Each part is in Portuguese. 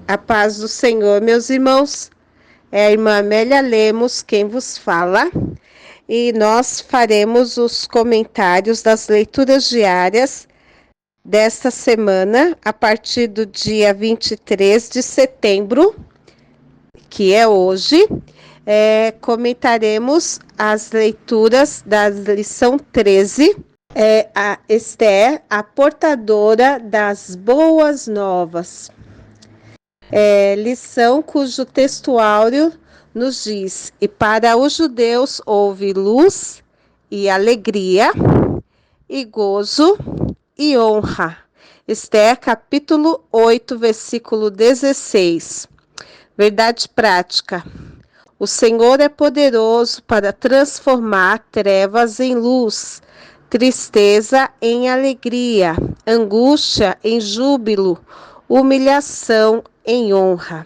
A paz do Senhor, meus irmãos. É a irmã Amélia Lemos quem vos fala e nós faremos os comentários das leituras diárias desta semana a partir do dia 23 de setembro, que é hoje. Comentaremos as leituras da lição 13. A Esther, a portadora das boas novas. Lição cujo textuário nos diz: e para os judeus houve luz e alegria e gozo e honra. Esther capítulo 8, versículo 16. Verdade prática. O Senhor é poderoso para transformar trevas em luz, tristeza em alegria, angústia em júbilo, humilhação em honra.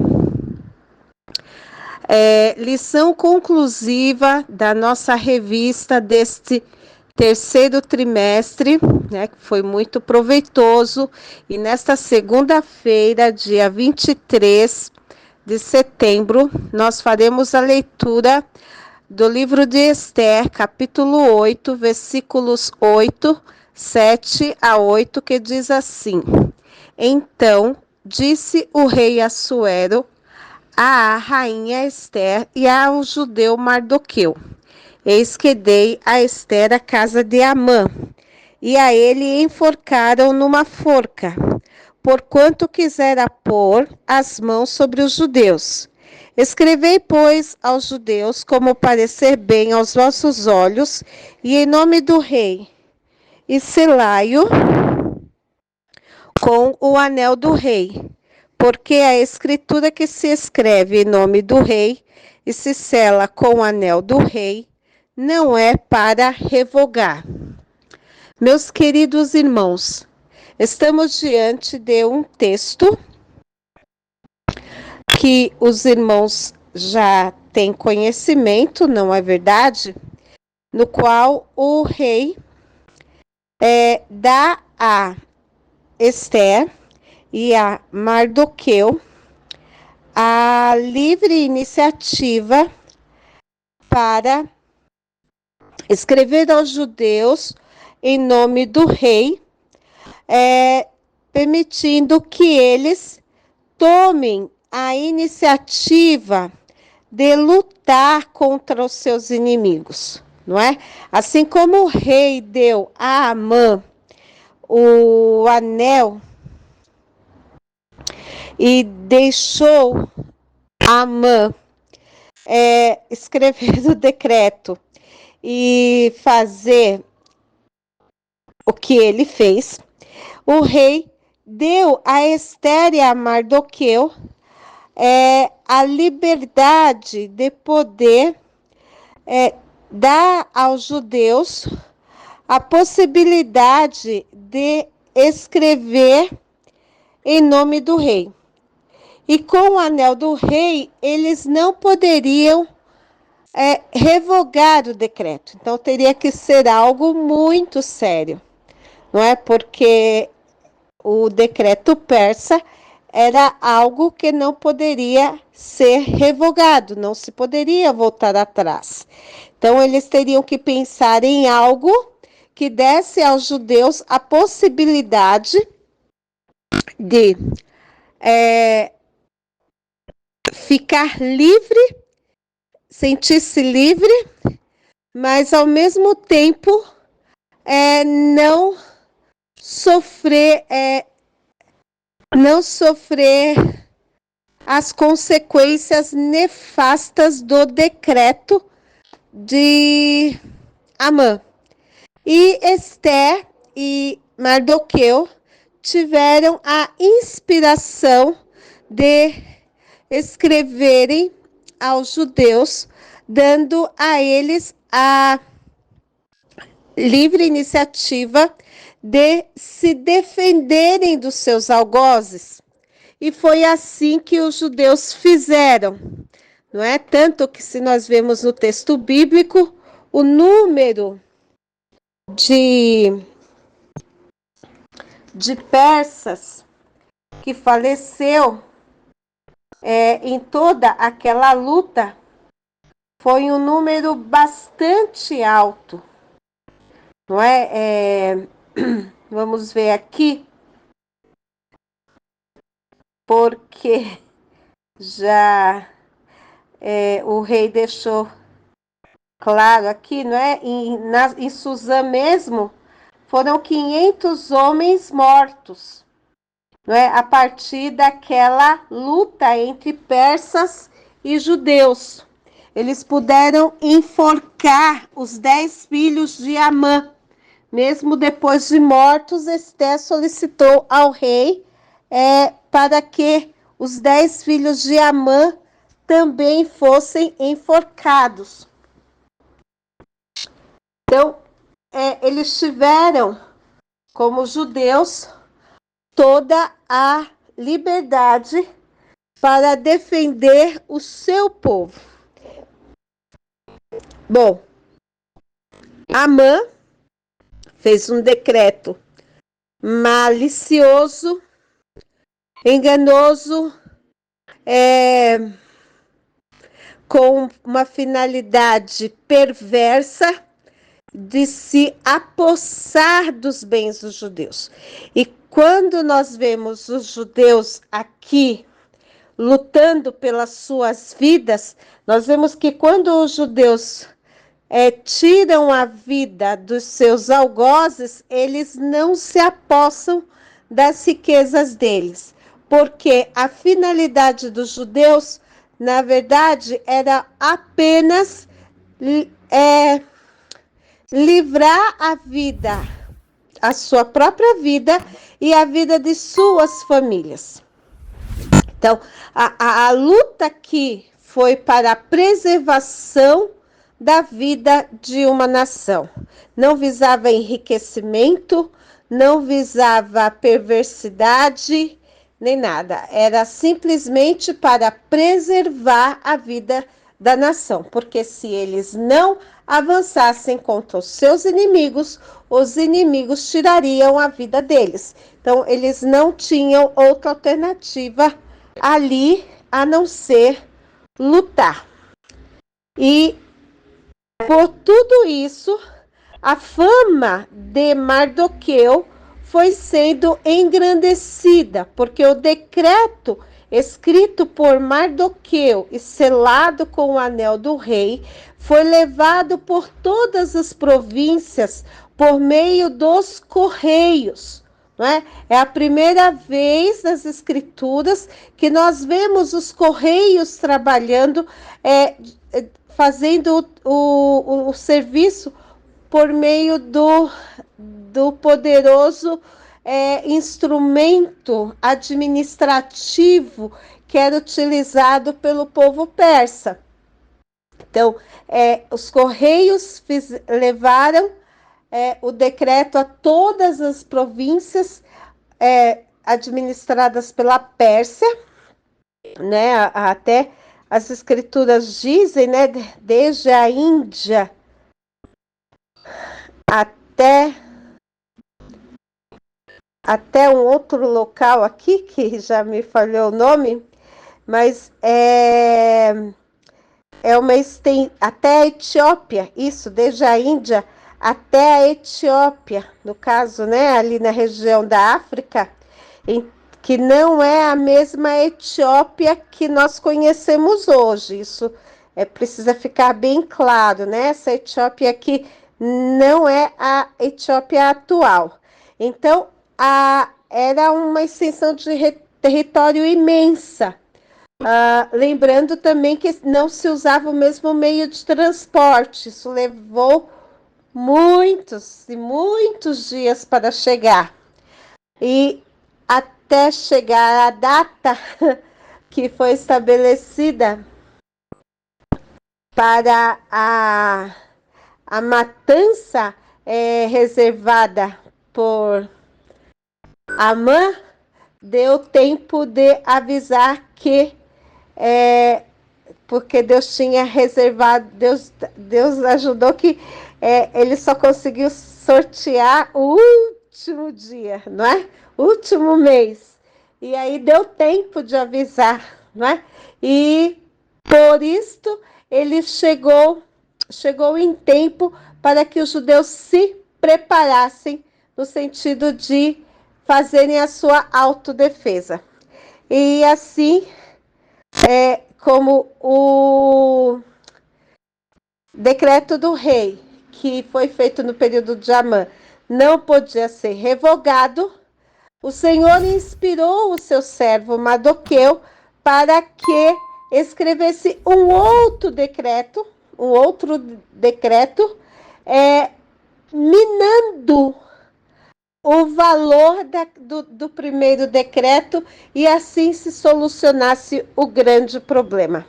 Lição conclusiva da nossa revista deste terceiro trimestre, né, que foi muito proveitoso, e nesta segunda-feira, dia 23 de setembro, nós faremos a leitura do livro de Esther, capítulo 8, versículos 8, 7 a 8, que diz assim: Então disse o rei Assuero à rainha Esther e ao judeu Mardoqueu: Eis que dei a Esther a casa de Amã, e a ele enforcaram numa forca, porquanto quisera pôr as mãos sobre os judeus. Escrevei, pois, aos judeus como parecer bem aos vossos olhos, e em nome do rei, e selai-o com o anel do rei, porque a escritura que se escreve em nome do rei e se sela com o anel do rei não é para revogar. Meus queridos irmãos, estamos diante de um texto que os irmãos já têm conhecimento, não é verdade? No qual o rei dá a Esther e a Mardoqueu a livre iniciativa para escrever aos judeus em nome do rei, permitindo que eles tomem a iniciativa de lutar contra os seus inimigos, não é? Assim como o rei deu a Amã o anel e deixou Amã escrever o decreto e fazer o que ele fez, o rei deu a Esther e a Mardoqueu a liberdade de poder dar aos judeus a possibilidade de escrever em nome do rei. E com o anel do rei, eles não poderiam revogar o decreto. Então, teria que ser algo muito sério, não é? Porque o decreto persa era algo que não poderia ser revogado, não se poderia voltar atrás. Então, eles teriam que pensar em algo que desse aos judeus a possibilidade de ficar livre, sentir-se livre, mas ao mesmo tempo não sofrer as consequências nefastas do decreto de Amã. E Esther e Mardoqueu tiveram a inspiração de escreverem aos judeus, dando a eles a livre iniciativa de se defenderem dos seus algozes. E foi assim que os judeus fizeram, não é? Tanto que, se nós vemos no texto bíblico, o número de persas que faleceu em toda aquela luta, foi um número bastante alto, não é? Vamos ver aqui, porque já o rei deixou claro aqui, não é? Em Suzã mesmo, foram 500 homens mortos, não é? A partir daquela luta entre persas e judeus. Eles puderam enforcar os 10 filhos de Amã. Mesmo depois de mortos, Esté solicitou ao rei para que os 10 filhos de Amã também fossem enforcados. Então, eles tiveram, como judeus, toda a liberdade para defender o seu povo. Bom, Amã fez um decreto malicioso, enganoso, com uma finalidade perversa de se apossar dos bens dos judeus. E quando nós vemos os judeus aqui lutando pelas suas vidas, nós vemos que quando os judeus tiram a vida dos seus algozes, eles não se apossam das riquezas deles, porque a finalidade dos judeus, na verdade, era apenas livrar a vida, a sua própria vida e a vida de suas famílias. Então, a luta aqui foi para a preservação da vida de uma nação. Não visava enriquecimento, não visava perversidade, nem nada. Era simplesmente para preservar a vida da nação, porque se eles não avançassem contra os seus inimigos, os inimigos tirariam a vida deles. Então, eles não tinham outra alternativa ali a não ser lutar. E por tudo isso, a fama de Mardoqueu foi sendo engrandecida, porque o decreto escrito por Mardoqueu e selado com o anel do rei foi levado por todas as províncias por meio dos correios. Não é? É a primeira vez nas escrituras que nós vemos os correios trabalhando, fazendo o serviço por meio do poderoso instrumento administrativo que era utilizado pelo povo persa. Então, os correios levaram o decreto a todas as províncias administradas pela Pérsia, né? Até as escrituras dizem, né? Desde a Índia até um outro local aqui, que já me falhou o nome, mas até a Etiópia, isso, desde a Índia até a Etiópia, no caso, né, ali na região da África, que não é a mesma Etiópia que nós conhecemos hoje. Isso precisa ficar bem claro, né? Essa Etiópia aqui não é a Etiópia atual. Então, era uma extensão de território imensa. Lembrando também que não se usava o mesmo meio de transporte. Isso levou muitos e muitos dias para chegar. E até chegar a data que foi estabelecida para a matança reservada por Amã, deu tempo de avisar que porque Deus tinha reservado, Deus ajudou que ele só conseguiu sortear o último dia, não é? Último mês. E aí deu tempo de avisar, não é? e por isto ele chegou em tempo para que os judeus se preparassem no sentido de fazerem a sua autodefesa. E assim, como o decreto do rei, que foi feito no período de Amã, não podia ser revogado, o Senhor inspirou o seu servo Mardoqueu para que escrevesse um outro decreto, minando o valor do primeiro decreto e assim se solucionasse o grande problema.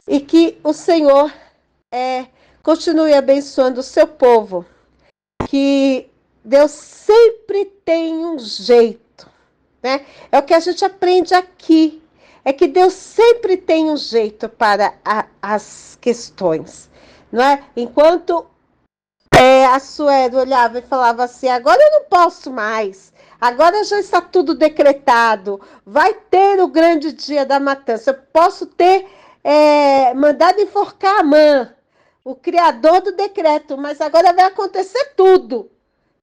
E que o Senhor continue abençoando o seu povo, que Deus sempre tem um jeito, né? É o que a gente aprende aqui, é que Deus sempre tem um jeito para as questões, não é? Enquanto a Sueli olhava e falava assim, agora eu não posso mais, agora já está tudo decretado, vai ter o grande dia da matança, eu posso ter mandado enforcar Amã, o criador do decreto, mas agora vai acontecer tudo.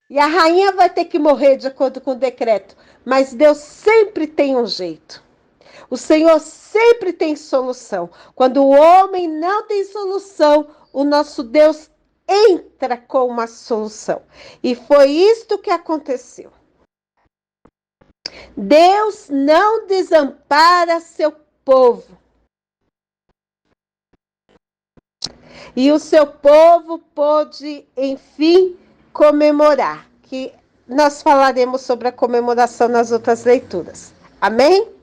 E a rainha vai ter que morrer de acordo com o decreto. Mas Deus sempre tem um jeito. O Senhor sempre tem solução. Quando o homem não tem solução, o nosso Deus entra com uma solução. E foi isto que aconteceu. Deus não desampara seu povo. E o seu povo pôde, enfim, comemorar. Que nós falaremos sobre a comemoração nas outras leituras. Amém?